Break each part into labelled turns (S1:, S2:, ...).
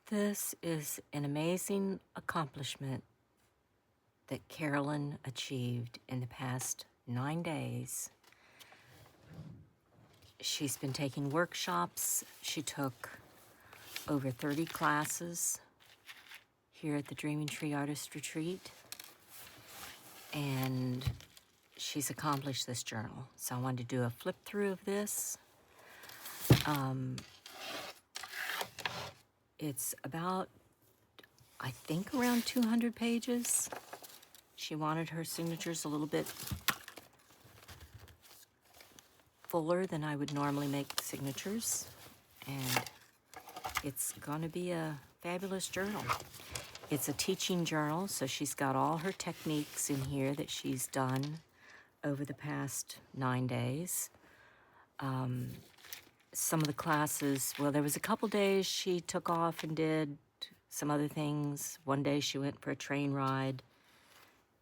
S1: This is an amazing accomplishment that Carolyn achieved in the past 9 days. She's been taking workshops. She took over 30 classes here at the Dreaming Tree Artist Retreat, and she's accomplished this journal. So I wanted to do a flip through of this. It's about, I think, around 200 pages. She wanted her signatures a little bit fuller than I would normally make signatures, and it's going to be a fabulous journal. It's a teaching journal, so she's got all her techniques in here that she's done over the past 9 days. Some of the classes, well, there was a couple days she took off and did some other things. One day she went for a train ride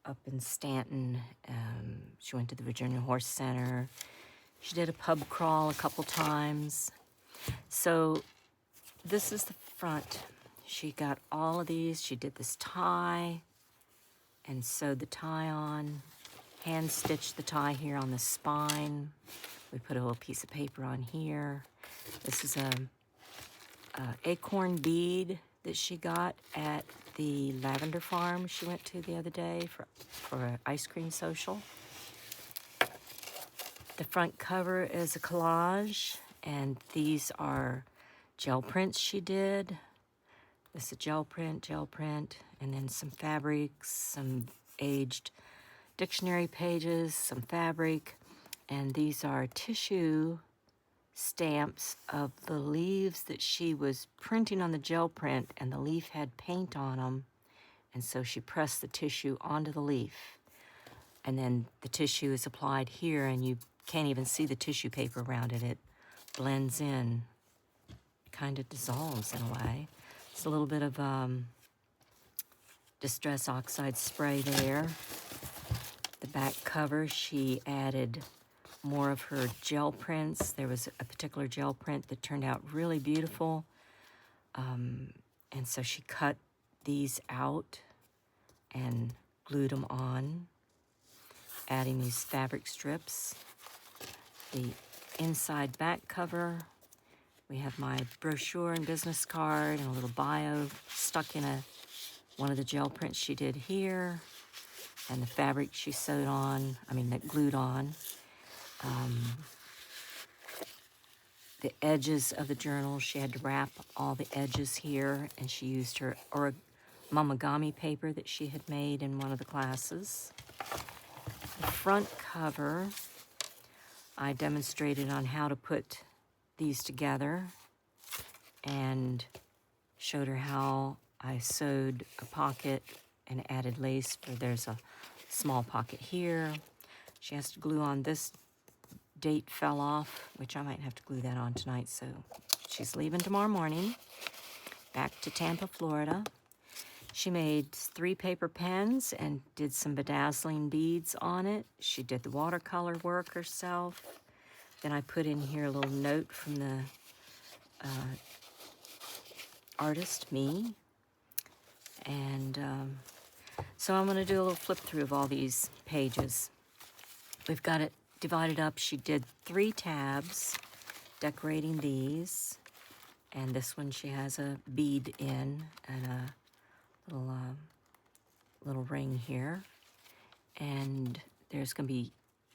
S1: up in Stanton. She went to the Virginia Horse Center. She did a pub crawl a couple times. So this is the front. She got all of these. She did this tie and sewed the tie on, hand stitched the tie here on the spine. We put a little piece of paper on here. This is a acorn bead that she got at the lavender farm she went to the other day for an ice cream social. The front cover is a collage, and these are gel prints she did. This is a gel print, and then some fabrics, some aged dictionary pages, some fabric, and these are tissue stamps of the leaves that she was printing on the gel print, and the leaf had paint on them, and so she pressed the tissue onto the leaf, and then the tissue is applied here, and you can't even see the tissue paper around it. It blends in, kind of dissolves in a way. It's a little bit of Distress Oxide spray there. The back cover, she added more of her gel prints. There was a particular gel print that turned out really beautiful. And so she cut these out and glued them on, adding these fabric strips. The inside back cover, we have my brochure and business card and a little bio stuck in one of the gel prints she did here, and the fabric she sewed on, that glued on. The edges of the journal, she had to wrap all the edges here, and she used her mamagami paper that she had made in one of the classes. The front cover, I demonstrated on how to put these together and showed her how I sewed a pocket and added lace. There's a small pocket here. She has to glue on this date fell off, which I might have to glue that on tonight. So she's leaving tomorrow morning, back to Tampa, Florida. She made 3 paper pens and did some bedazzling beads on it. She did the watercolor work herself. Then I put in here a little note from the artist, me. And so I'm going to do a little flip through of all these pages. We've got it divided up. She did 3 tabs decorating these. And this one she has a bead in and a little ring here. And there's going to be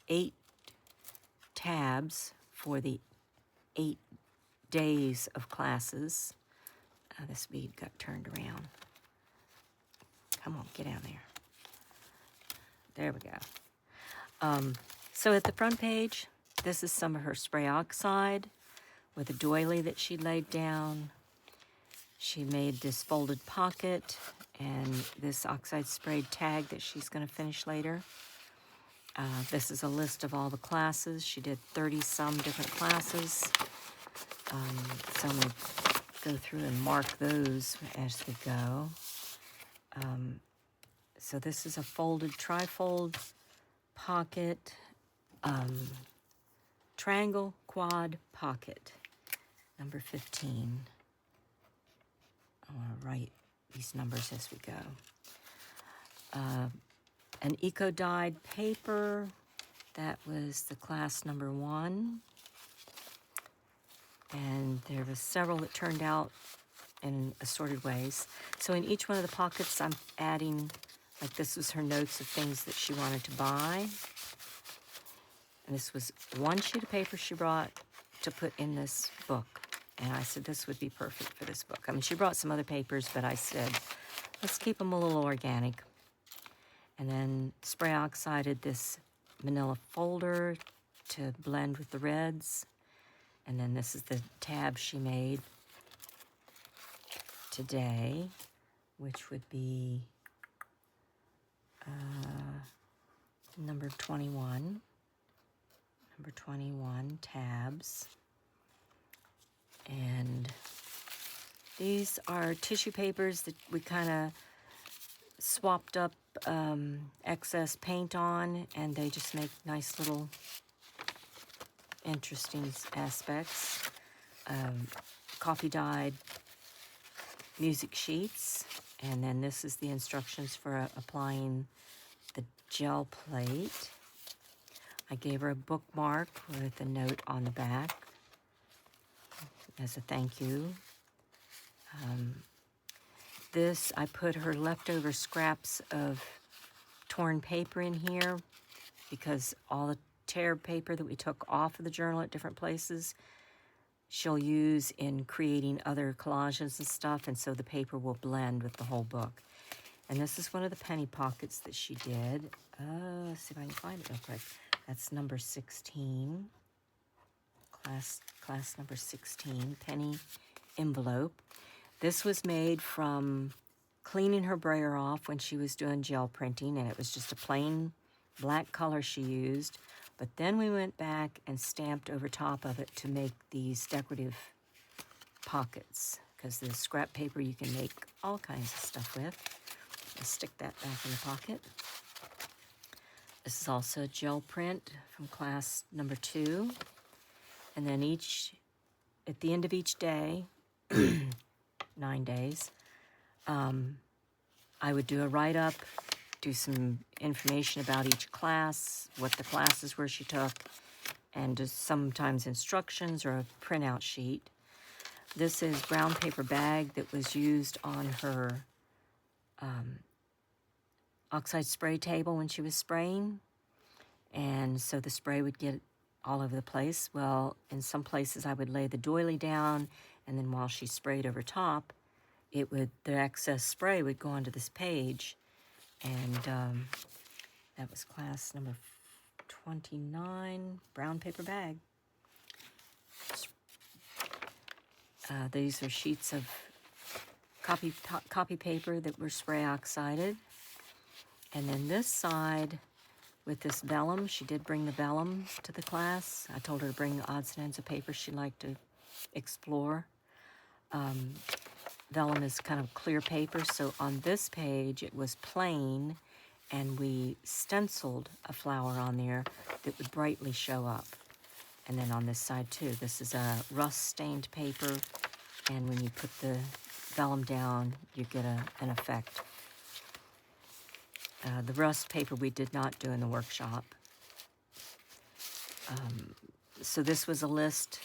S1: 8 tabs for the 8 days of classes. This bead got turned around. Come on, get down there. There we go. So at the front page, this is some of her spray oxide with a doily that she laid down. She made this folded pocket and this oxide sprayed tag that she's going to finish later. This is a list of all the classes. She did 30-some different classes. So I'm going to go through and mark those as we go. So this is a folded trifold pocket, triangle quad pocket, number 15. I want to write these numbers as we go. An eco-dyed paper. That was the class number 1. And there were several that turned out in assorted ways. So in each one of the pockets, I'm adding, like this was her notes of things that she wanted to buy. And this was one sheet of paper she brought to put in this book. And I said, this would be perfect for this book. I mean, she brought some other papers, but I said, let's keep them a little organic. And then spray oxided this manila folder to blend with the reds. And then this is the tab she made today, which would be number 21. Number 21, tabs. And these are tissue papers that we kind of swapped up excess paint on, and they just make nice little interesting aspects. Coffee dyed music sheets, and then this is the instructions for applying the gel plate. I gave her a bookmark with a note on the back as a thank you. This, I put her leftover scraps of torn paper in here because all the tear paper that we took off of the journal at different places, she'll use in creating other collages and stuff, and so the paper will blend with the whole book. And this is one of the penny pockets that she did. Let's see if I can find it real quick. That's number 16. Class number 16, penny envelope. This was made from cleaning her brayer off when she was doing gel printing, and it was just a plain black color she used. But then we went back and stamped over top of it to make these decorative pockets, because the scrap paper you can make all kinds of stuff with. I'll stick that back in the pocket. This is also a gel print from class number 2. And then at the end of each day, 9 days, I would do a write-up, do some information about each class, what the classes were she took, and just sometimes instructions or a printout sheet. This is brown paper bag that was used on her oxide spray table when she was spraying. And so the spray would get all over the place. Well, in some places I would lay the doily down, and then while she sprayed over top, the excess spray would go onto this page. And that was class number 29, brown paper bag. These are sheets of copy paper that were spray oxided. And then this side, with this vellum, she did bring the vellum to the class. I told her to bring the odds and ends of paper she'd like to explore. Vellum is kind of clear paper, so on this page it was plain, and we stenciled a flower on there that would brightly show up. And then on this side too, this is a rust-stained paper, and when you put the vellum down, you get an effect. The rust paper we did not do in the workshop. So this was a list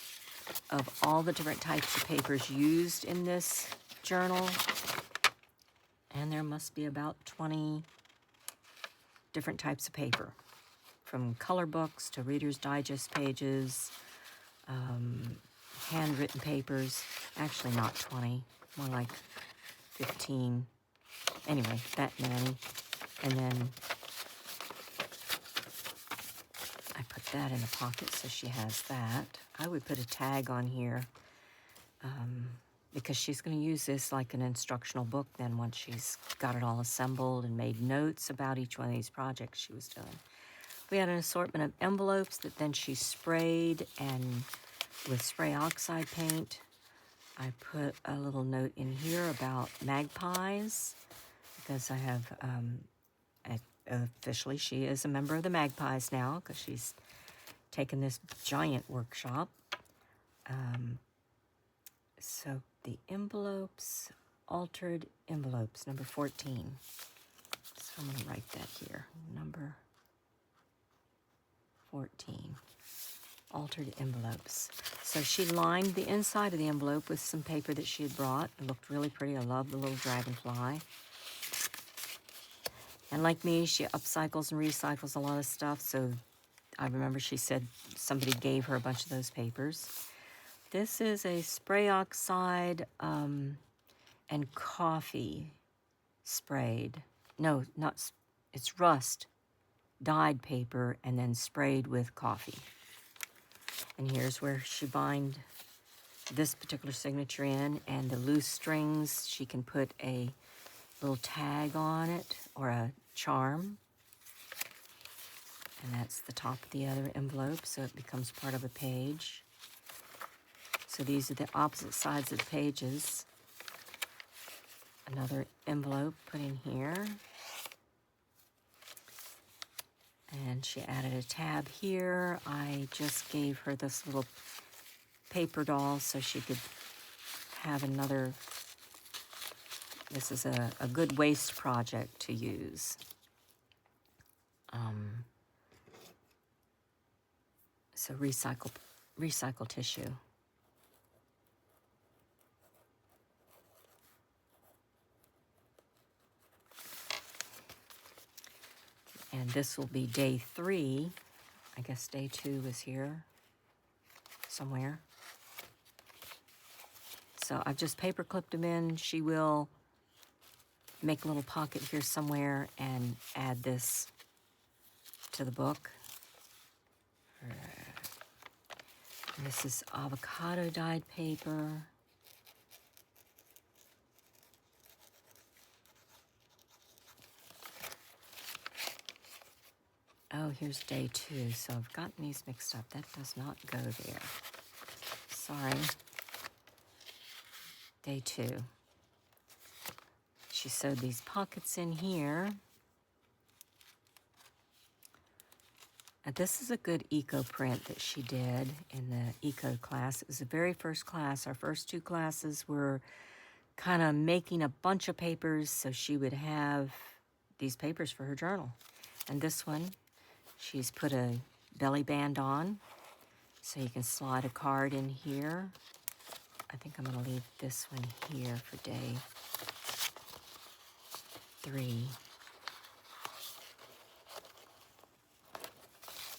S1: of all the different types of papers used in this journal, and there must be about 20 different types of paper, from color books to Reader's Digest pages, handwritten papers. Actually not 20, more like 15. Anyway, that many. And then I put that in a pocket so she has that. I would put a tag on here because she's going to use this like an instructional book then once she's got it all assembled and made notes about each one of these projects she was doing. We had an assortment of envelopes that then she sprayed, and with spray oxide paint, I put a little note in here about magpies because I have... officially, she is a member of the Magpies now because she's taken this giant workshop. So the envelopes, Altered Envelopes, number 14. So I'm going to write that here, number 14. Altered Envelopes. So she lined the inside of the envelope with some paper that she had brought. It looked really pretty. I love the little dragonfly. And like me, she upcycles and recycles a lot of stuff. So I remember she said somebody gave her a bunch of those papers. This is a spray oxide and coffee sprayed. No, not, it's rust dyed paper and then sprayed with coffee. And here's where she bind this particular signature in, and the loose strings, she can put a little tag on it or a charm. And that's the top of the other envelope, so it becomes part of a page. So these are the opposite sides of the pages. Another envelope put in here. And she added a tab here. I just gave her this little paper doll so she could have another. This is a good waste project to use. So recycle tissue. And this will be day 3. I guess day 2 is here somewhere. So I've just paper clipped them in. She will make a little pocket here somewhere and add this to the book. This is avocado dyed paper. Oh, here's day 2. So I've gotten these mixed up. That does not go there. Sorry. Day 2. She sewed these pockets in here. And this is a good eco print that she did in the eco class. It was the very first class. Our first 2 classes were kind of making a bunch of papers so she would have these papers for her journal. And this one, she's put a belly band on so you can slide a card in here. I think I'm going to leave this one here for day 3.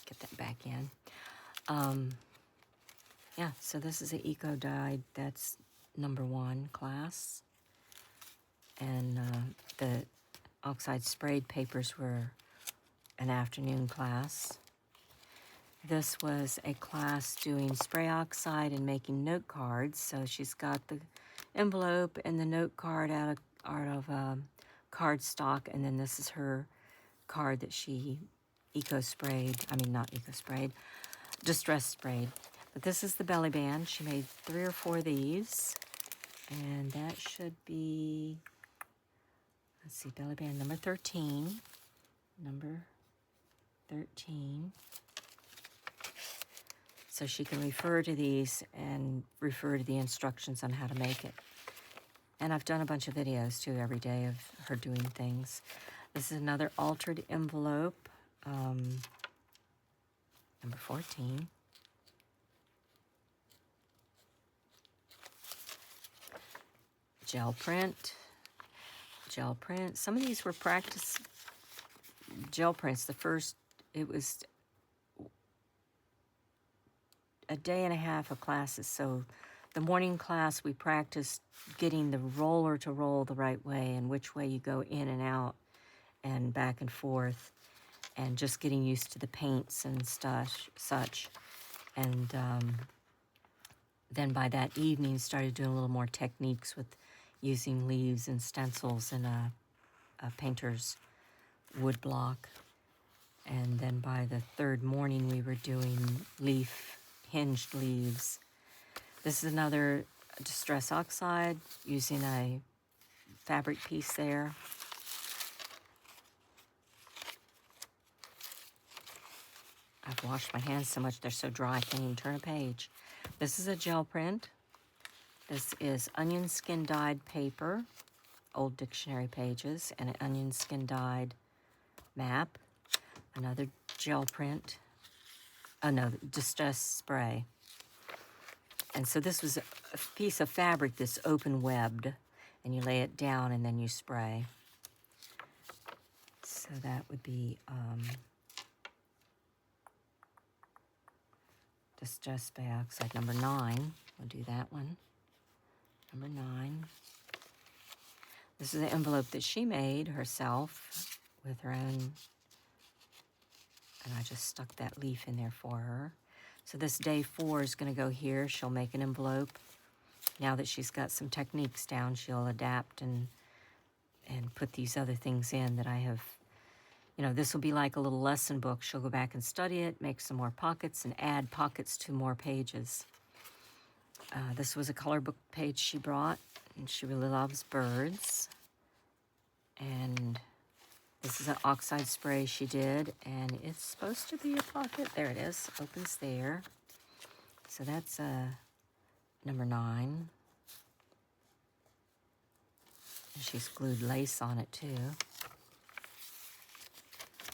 S1: Get that back in. Yeah, so this is an eco dyed. That's number 1 class. And the oxide sprayed papers were an afternoon class. This was a class doing spray oxide and making note cards. So she's got the envelope and the note card out of card stock, and then this is her card that she distress sprayed. But this is the belly band. She made 3 or 4 of these, and that should be, let's see, belly band number 13. Number 13. So she can refer to these and refer to the instructions on how to make it. And I've done a bunch of videos too every day of her doing things. This is another altered envelope, number 14. Gel print. Some of these were practice gel prints. The first, it was a day and a half of classes. So the morning class, we practiced getting the roller to roll the right way and which way you go in and out and back and forth, and just getting used to the paints and such. And then by that evening, started doing a little more techniques with using leaves and stencils and a painter's wood block. And then by the 3rd morning, we were doing hinged leaves. This is another distress oxide using a fabric piece there. I've washed my hands so much they're so dry I can't even turn a page. This is a gel print. This is onion skin dyed paper, old dictionary pages, and an onion skin dyed map. Another gel print. Oh no, distress spray. And so this was a piece of fabric that's open webbed, and you lay it down and then you spray. So that would be distress dioxide number 9. We'll do that one. Number 9. This is the envelope that she made herself with her own, and I just stuck that leaf in there for her. So this day 4 is going to go here. She'll make an envelope. Now that she's got some techniques down, she'll adapt and put these other things in that I have. You know, this will be like a little lesson book. She'll go back and study it, make some more pockets, and add pockets to more pages. This was a color book page she brought, and she really loves birds. And this is an oxide spray she did, and it's supposed to be a pocket. There it is, opens there. So that's number 9. And she's glued lace on it too.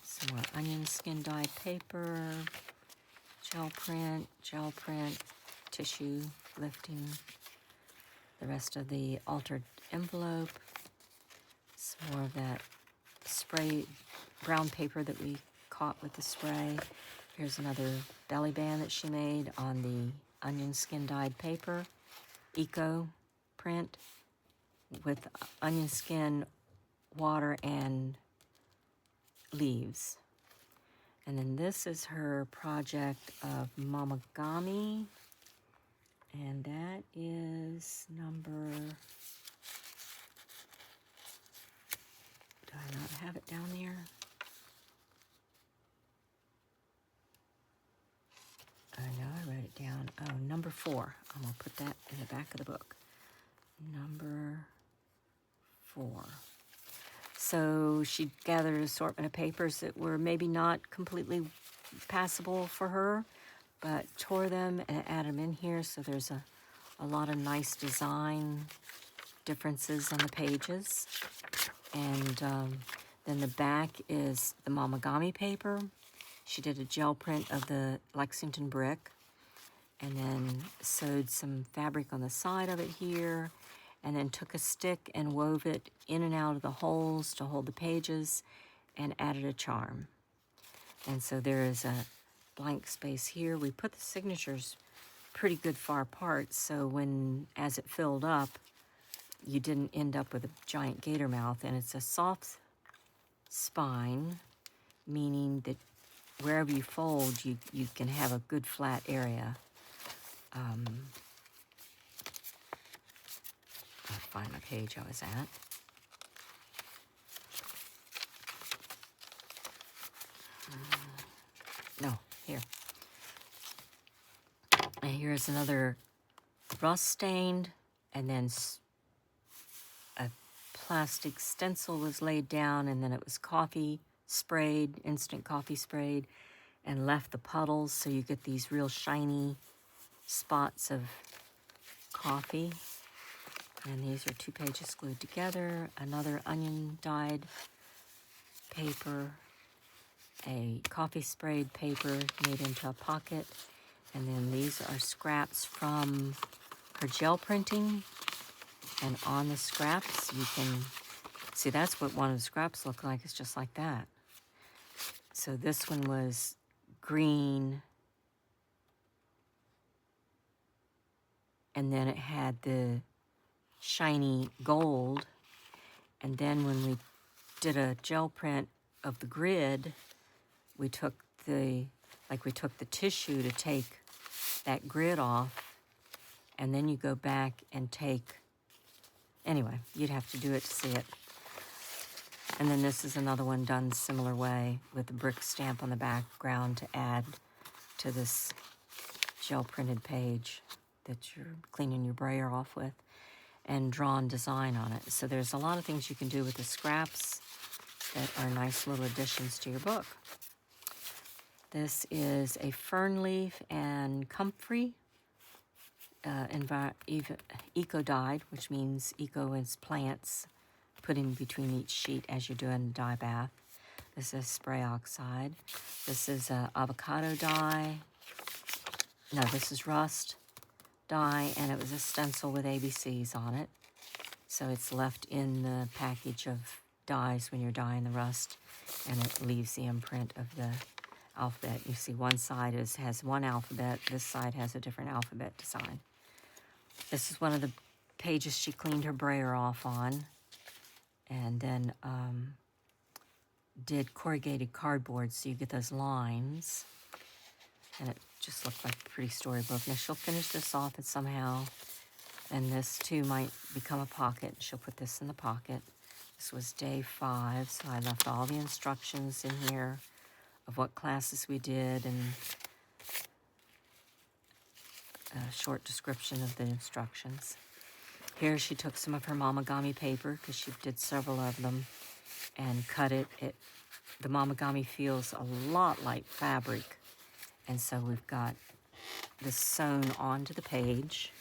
S1: Some more onion skin dyed paper, gel print, tissue lifting, the rest of the altered envelope, some more of that spray brown paper that we caught with the spray. Here's another belly band that she made on the onion skin dyed paper, eco print with onion skin, water, and leaves. And then this is her project of Mamagami, and that is number, do I not have it down there? I know I wrote it down. Oh, number 4. I'm going to put that in the back of the book. Number 4. So she gathered an assortment of papers that were maybe not completely passable for her, but tore them and added them in here. So there's a lot of nice design differences on the pages. And then the back is the Mamagami paper. She did a gel print of the Lexington brick and then sewed some fabric on the side of it here, and then took a stick and wove it in and out of the holes to hold the pages and added a charm. And so there is a blank space here. We put the signatures pretty good far apart, so as it filled up, you didn't end up with a giant gator mouth. And it's a soft spine, meaning that wherever you fold, you can have a good flat area. I'll find the page I was at. No, here. And here's another rust stained, and then a plastic stencil was laid down, and then it was coffee sprayed, instant coffee sprayed, and left the puddles, so you get these real shiny spots of coffee. And these are 2 pages glued together. Another onion dyed paper, a coffee sprayed paper made into a pocket, and then these are scraps from her gel printing. And on the scraps, you can see that's what one of the scraps look like. It's just like that. So this one was green, and then it had the shiny gold, and then when we did a gel print of the grid, we took the tissue to take that grid off, and then you go back and anyway, you'd have to do it to see it. And then this is another one done similar way with the brick stamp on the background to add to this gel printed page that you're cleaning your brayer off with, and drawn design on it. So there's a lot of things you can do with the scraps that are nice little additions to your book. This is a fern leaf and comfrey eco dyed, which means eco is plants put in between each sheet as you're doing a dye bath. This is spray oxide. This is avocado dye. No, this is rust dye, and it was a stencil with ABCs on it. So it's left in the package of dyes when you're dyeing the rust, and it leaves the imprint of the alphabet. You see one side has one alphabet, this side has a different alphabet design. This is one of the pages she cleaned her brayer off on, and then did corrugated cardboard so you get those lines, and it just looked like a pretty storybook. Now she'll finish this off and somehow, and this too might become a pocket. She'll put this in the pocket. This was day 5, so I left all the instructions in here of what classes we did and a short description of the instructions. Here she took some of her mamagami paper, because she did several of them, and cut it. The mamagami feels a lot like fabric, and so we've got this sewn onto the page.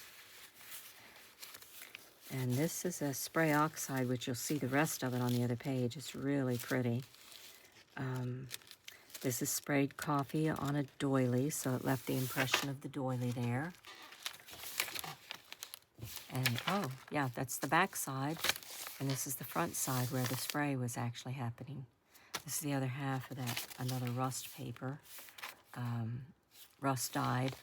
S1: And this is a spray oxide, which you'll see the rest of it on the other page. It's really pretty. This is sprayed coffee on a doily, so it left the impression of the doily there. And, oh, yeah, that's the back side. And this is the front side where the spray was actually happening. This is the other half of that, another rust paper, rust dyed.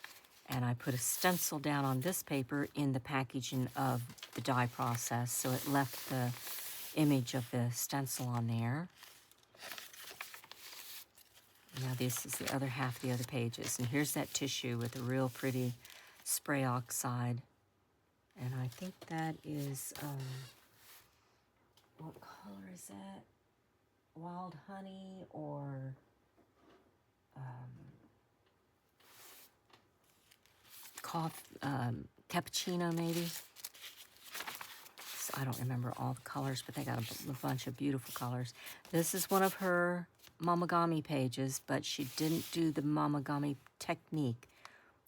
S1: And I put a stencil down on this paper in the packaging of the dye process, so it left the image of the stencil on there. Now this is the other half of the other pages. And here's that tissue with a real pretty spray oxide. And I think that is, what color is that? Wild honey or cappuccino maybe. So I don't remember all the colors, but they got a bunch of beautiful colors. This is one of her mamagami pages, but she didn't do the mamagami technique.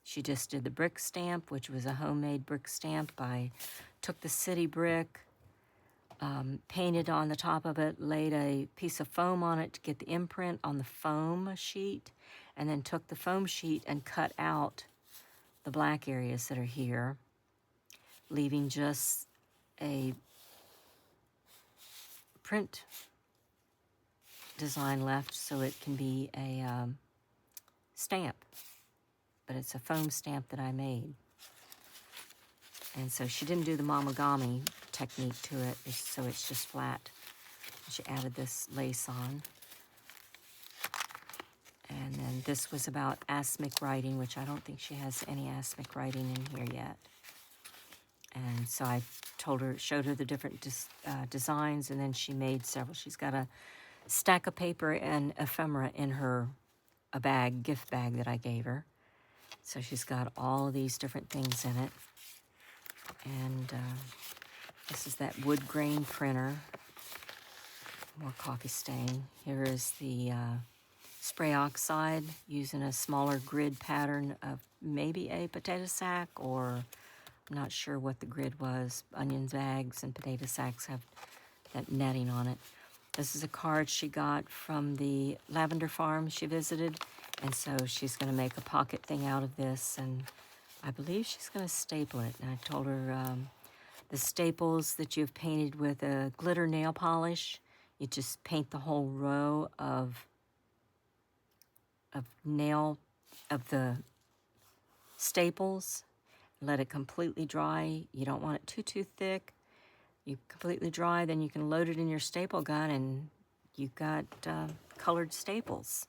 S1: She just did the brick stamp, which was a homemade brick stamp. I took the city brick, painted on the top of it, laid a piece of foam on it to get the imprint on the foam sheet, and then took the foam sheet and cut out the black areas that are here, leaving just a print design left so it can be a stamp. But it's a foam stamp that I made. And so she didn't do the mamagami technique to it, so it's just flat. She added this lace on. And then this was about asmic writing, which I don't think she has any asmic writing in here yet. And so I showed her the different designs, and then she made several. She's got a stack of paper and ephemera in her gift bag that I gave her. So she's got all of these different things in it. And this is that wood grain printer. More coffee stain. Here is the spray oxide using a smaller grid pattern of maybe a potato sack, or I'm not sure what the grid was. Onion bags and potato sacks have that netting on it. This is a card she got from the lavender farm she visited, and so she's going to make a pocket thing out of this, and I believe she's going to staple it. And I told her the staples that you've painted with a glitter nail polish, you just paint the whole row of the staples, let it completely dry. You don't want it too thick. You completely dry, then you can load it in your staple gun, and you've got colored staples.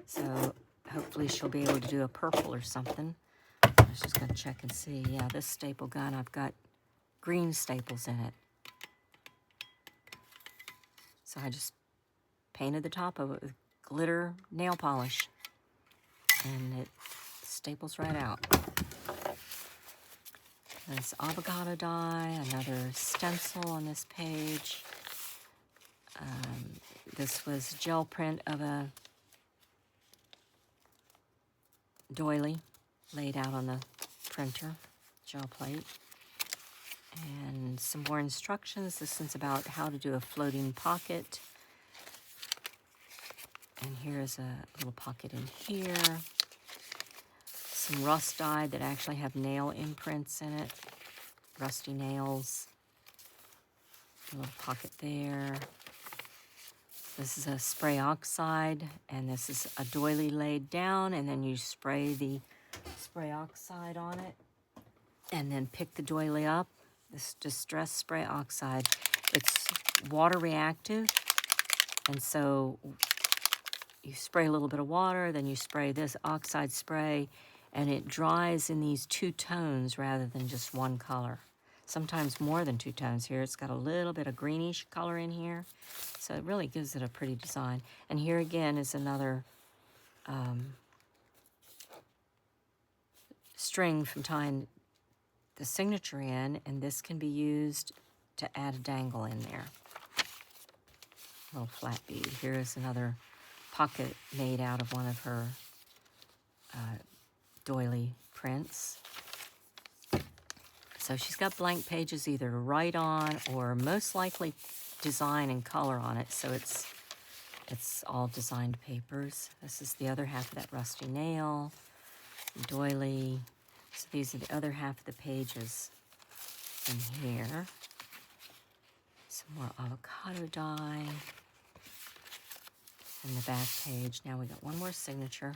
S1: So hopefully she'll be able to do a purple or something. I was just gonna check and see. Yeah, this staple gun, I've got green staples in it. So I just painted the top of it with glitter nail polish, and it staples right out. This avocado dye, another stencil on this page. This was gel print of a doily laid out on the printer. gel plate. And some more instructions. This one's about how to do a floating pocket. And here's a little pocket in here. Some rust dye that actually have nail imprints in it. Rusty nails. A little pocket there. This is a spray oxide, and this is a doily laid down, and then you spray the spray oxide on it, and then pick the doily up. This distress spray oxide, it's water reactive, and so you spray a little bit of water, then you spray this oxide spray, and it dries in these two tones rather than just one color. Sometimes more than two tones here. It's got a little bit of greenish color in here. So it really gives it a pretty design. And here again is another string from tying the signature in, and this can be used to add a dangle in there. A little flat bead. Here is another pocket made out of one of her doily prints. So she's got blank pages either to write on or most likely design and color on it. So it's all designed papers. This is the other half of that rusty nail, doily. So these are the other half of the pages in here. Some more avocado dye. And the back page. Now we got one more signature.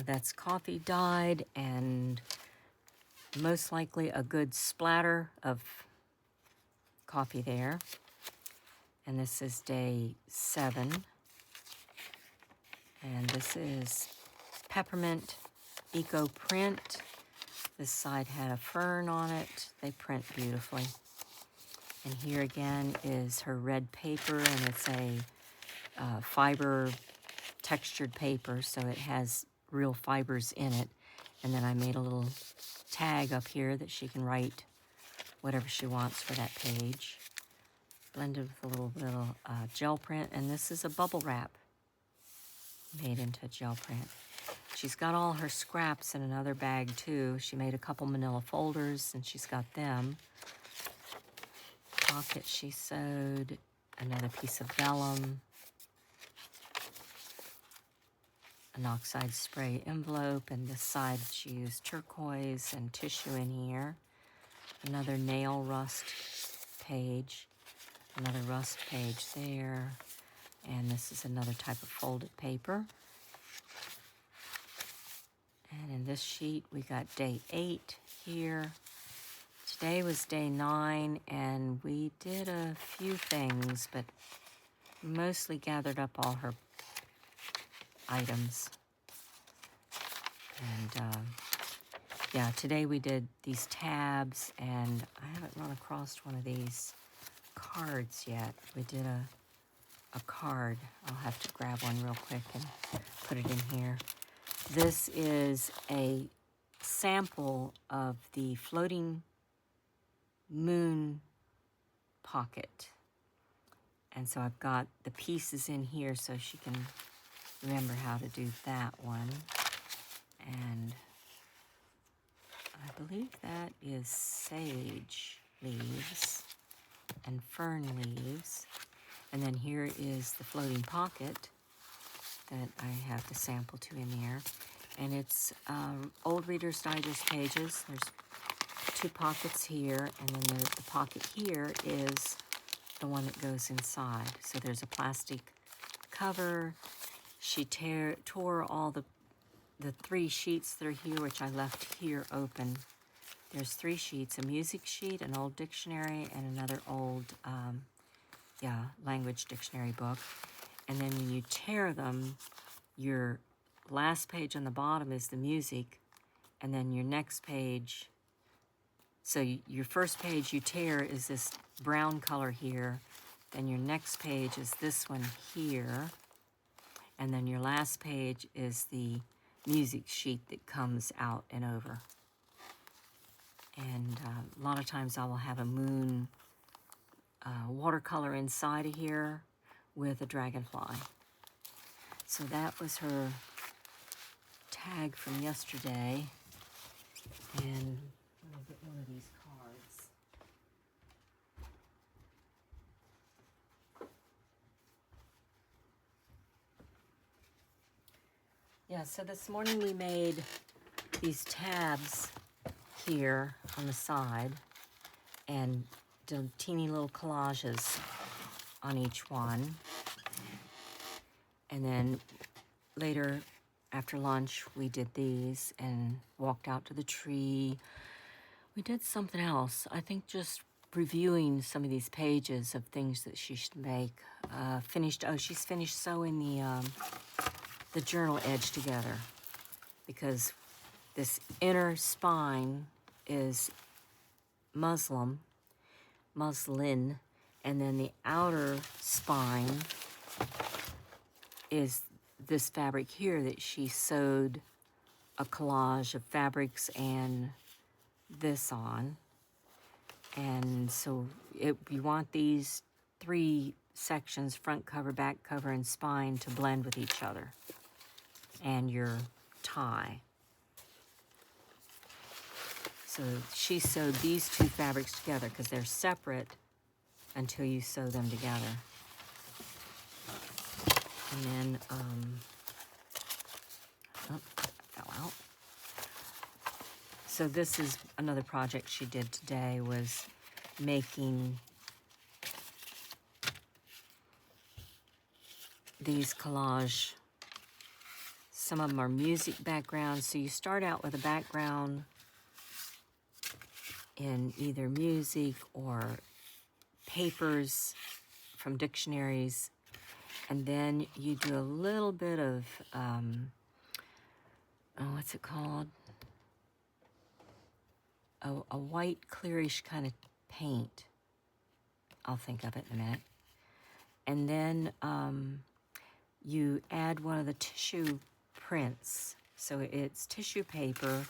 S1: That's coffee dyed and most likely a good splatter of coffee there. And this is day 7. And this is peppermint eco print. This side had a fern on it. They print beautifully. And here again is her red paper, and it's a fiber textured paper, so it has real fibers in it. And then I made a little tag up here that she can write whatever she wants for that page. Blended with a little bit of gel print, and this is a bubble wrap made into gel print. She's got all her scraps in another bag too. She made a couple manila folders, and she's got them. Pocket she sewed, another piece of vellum, an oxide spray envelope, and this side she used turquoise and tissue in here. Another nail rust page, another rust page there, and this is another type of folded paper. And in this sheet we got day 8 here. Today was day 9, and we did a few things, but mostly gathered up all her items. And yeah, today we did these tabs, and I haven't run across one of these cards yet. We did a card. I'll have to grab one real quick and put it in here. This is a sample of the floating moon pocket. And so I've got the pieces in here so she can remember how to do that one. And I believe that is sage leaves and fern leaves. And then here is the floating pocket that I have the sample to in there. And it's old Reader's Digest pages. There's 2 pockets here, and then the pocket here is the one that goes inside. So there's a plastic cover. She tore all the 3 sheets that are here, which I left here open. There's 3 sheets, a music sheet, an old dictionary, and another old language dictionary book. And then when you tear them, your last page on the bottom is the music, and then your next page, so your first page you tear is this brown color here, then your next page is this one here, and then your last page is the music sheet that comes out and over. And a lot of times I will have a moon watercolor inside of here with a dragonfly. So that was her tag from yesterday. And I'll get one of these cards. Yeah, so this morning we made these tabs here on the side and did teeny little collages on each one. And then later, after lunch, we did these and walked out to the tree. We did something else. I think just reviewing some of these pages of things that she should make. She's finished sewing the journal edge together, because this inner spine is muslin, and then the outer spine is this fabric here that she sewed a collage of fabrics and this on. And so you want these three sections, front cover, back cover, and spine, to blend with each other and your tie. So she sewed these two fabrics together because they're separate until you sew them together. And then, fell out. So this is another project she did today, was making these collage. Some of them are music backgrounds. So you start out with a background in either music or papers from dictionaries. And then you do a little bit of, what's it called? A white, clearish kind of paint. I'll think of it in a minute. And then you add one of the tissue prints. So it's tissue paper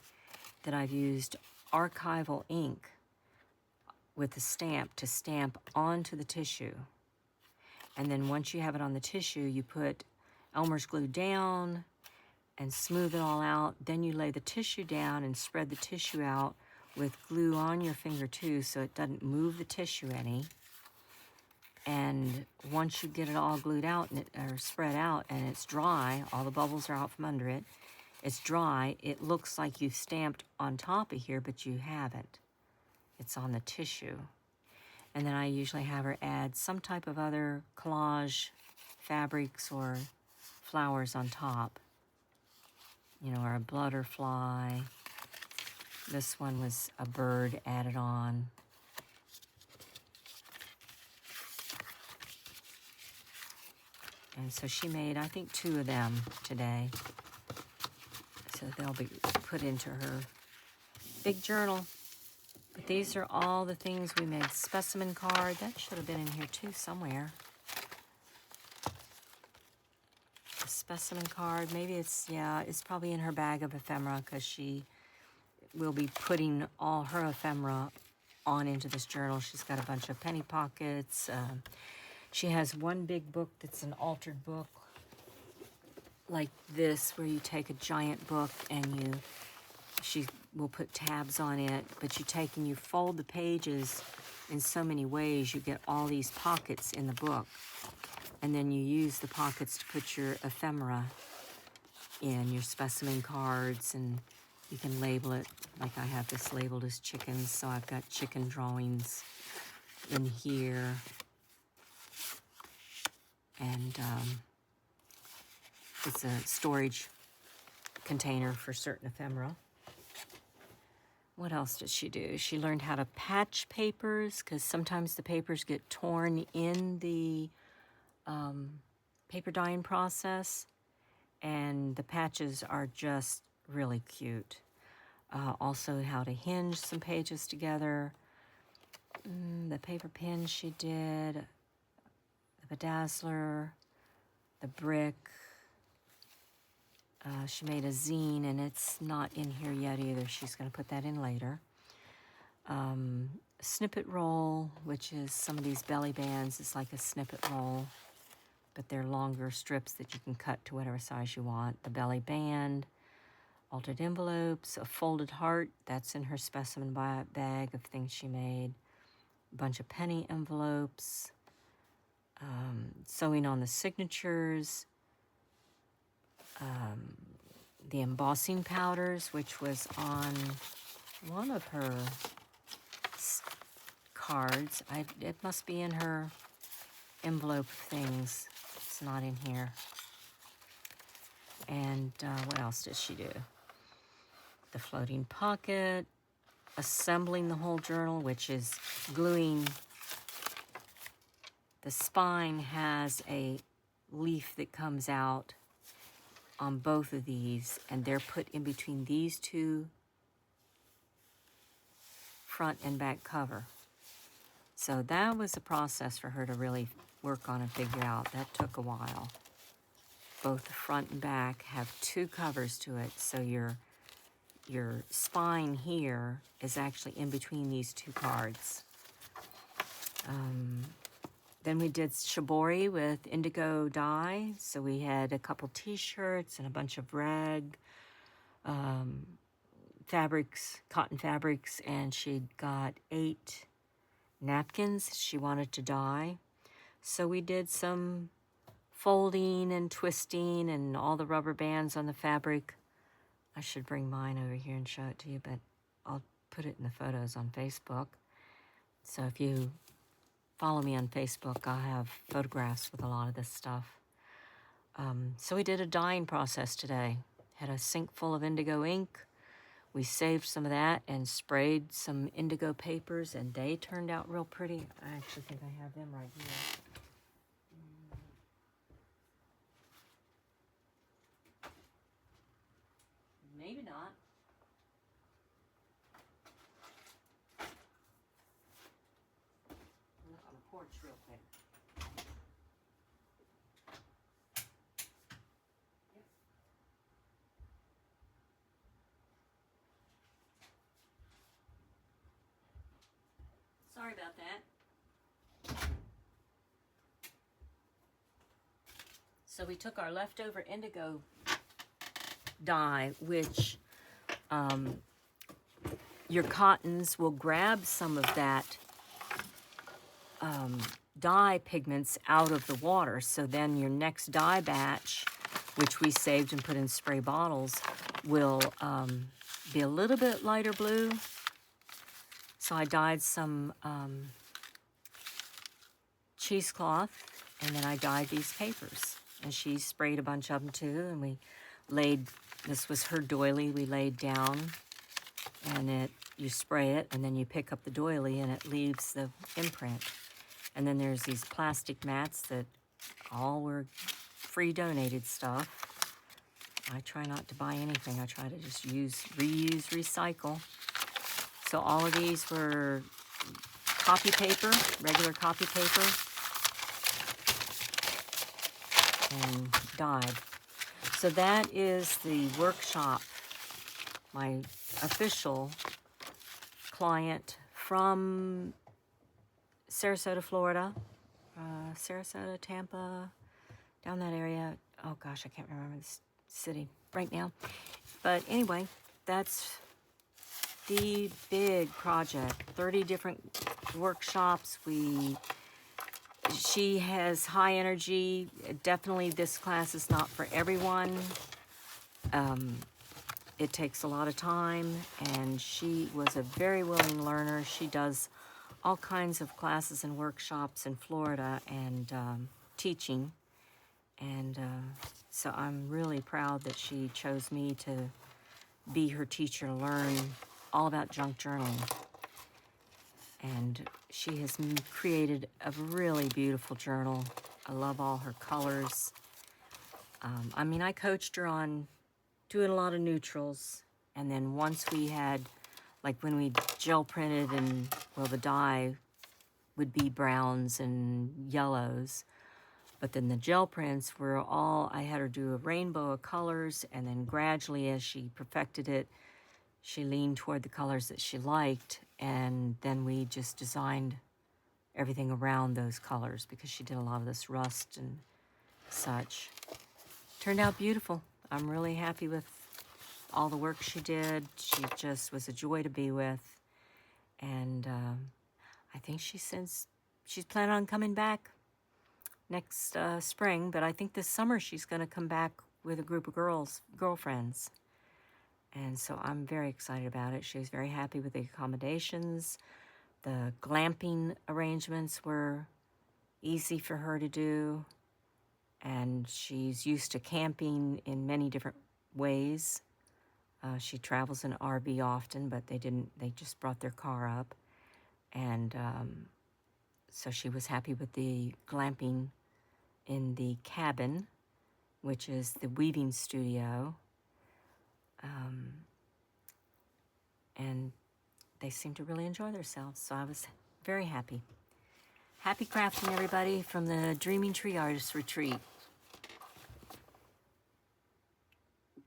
S1: that I've used archival ink with a stamp to stamp onto the tissue. And then once you have it on the tissue, you put Elmer's glue down and smooth it all out. Then you lay the tissue down and spread the tissue out with glue on your finger too, so it doesn't move the tissue any. And once you get it all glued out or spread out and it's dry, all the bubbles are out from under it, it's dry, it looks like you've stamped on top of here, but you haven't. It's on the tissue. And then I usually have her add some type of other collage fabrics or flowers on top. You know, or a butterfly. This one was a bird added on. And so she made, I think, 2 of them today. So they'll be put into her big journal. But these are all the things we made. Specimen card, that should have been in here too somewhere. A specimen card, maybe it's probably in her bag of ephemera, because she will be putting all her ephemera on into this journal. She's got a bunch of penny pockets. She has one big book that's an altered book like this, where you take a giant book and she will put tabs on it, but you take and you fold the pages in so many ways, you get all these pockets in the book. And then you use the pockets to put your ephemera in, your specimen cards, and you can label it. Like I have this labeled as chickens, so I've got chicken drawings in here. And it's a storage container for certain ephemera. What else did she do? She learned how to patch papers, because sometimes the papers get torn in the paper dyeing process, and the patches are just really cute. Also how to hinge some pages together. The paper pin she did, the bedazzler, the brick. She made a zine, and it's not in here yet either. She's going to put that in later. Snippet roll, which is some of these belly bands. It's like a snippet roll, but they're longer strips that you can cut to whatever size you want. The belly band, altered envelopes, a folded heart, that's in her specimen bag of things she made, a bunch of penny envelopes, sewing on the signatures, the embossing powders, which was on one of her cards. It must be in her envelope things. It's not in here. And what else did she do? The floating pocket, assembling the whole journal, which is gluing. The spine has a leaf that comes out on both of these, and they're put in between these two front and back cover. So that was a process for her to really work on and figure out. That took a while. Both the front and back have two covers to it, so your spine here is actually in between these two cards. Then we did shibori with indigo dye. So we had a couple t-shirts and a bunch of rag fabrics, cotton fabrics, and she got 8 napkins she wanted to dye. So we did some folding and twisting and all the rubber bands on the fabric. I should bring mine over here and show it to you, but I'll put it in the photos on Facebook. So if you follow me on Facebook, I'll have photographs with a lot of this stuff. So we did a dyeing process today. Had a sink full of indigo ink. We saved some of that and sprayed some indigo papers, and they turned out real pretty. I actually think I have them right here. Maybe not. Look on the porch real quick. Yep. Sorry about that. So we took our leftover indigo dye, which your cottons will grab some of that dye pigments out of the water. So then your next dye batch, which we saved and put in spray bottles, will be a little bit lighter blue. So I dyed some cheesecloth, and then I dyed these papers. And she sprayed a bunch of them too, and we laid, this was her doily, we laid down, and you spray it, and then you pick up the doily, and it leaves the imprint. And then there's these plastic mats that all were free donated stuff. I try not to buy anything. I try to just use, reuse, recycle. So all of these were copy paper, regular copy paper, and dyed. So that is the workshop, my official client from Sarasota, Florida, Sarasota, Tampa, down that area. Oh gosh, I can't remember the city right now. But anyway, that's the big project, 30 different workshops. She has high energy. Definitely this class is not for everyone. It takes a lot of time, and she was a very willing learner. She does all kinds of classes and workshops in Florida and teaching. And so I'm really proud that she chose me to be her teacher, to learn all about junk journaling. And she has created a really beautiful journal. I love all her colors. I mean, I coached her on doing a lot of neutrals. And then once we had, like when we gel printed, and well, the dye would be browns and yellows. But then the gel prints were all, I had her do a rainbow of colors, and then gradually as she perfected it, she leaned toward the colors that she liked, and then we just designed everything around those colors because she did a lot of this rust and such. Turned out beautiful. I'm really happy with all the work she did. She just was a joy to be with. And I think she says she's planning on coming back next spring, but I think this summer she's going to come back with a group of girlfriends. And so I'm very excited about it. She was very happy with the accommodations. The glamping arrangements were easy for her to do. And she's used to camping in many different ways. She travels in RV often, but they just brought their car up. And so she was happy with the glamping in the cabin, which is the weaving studio. And they seemed to really enjoy themselves, so I was very happy. Happy crafting, everybody, from the Dreaming Tree Artist Retreat.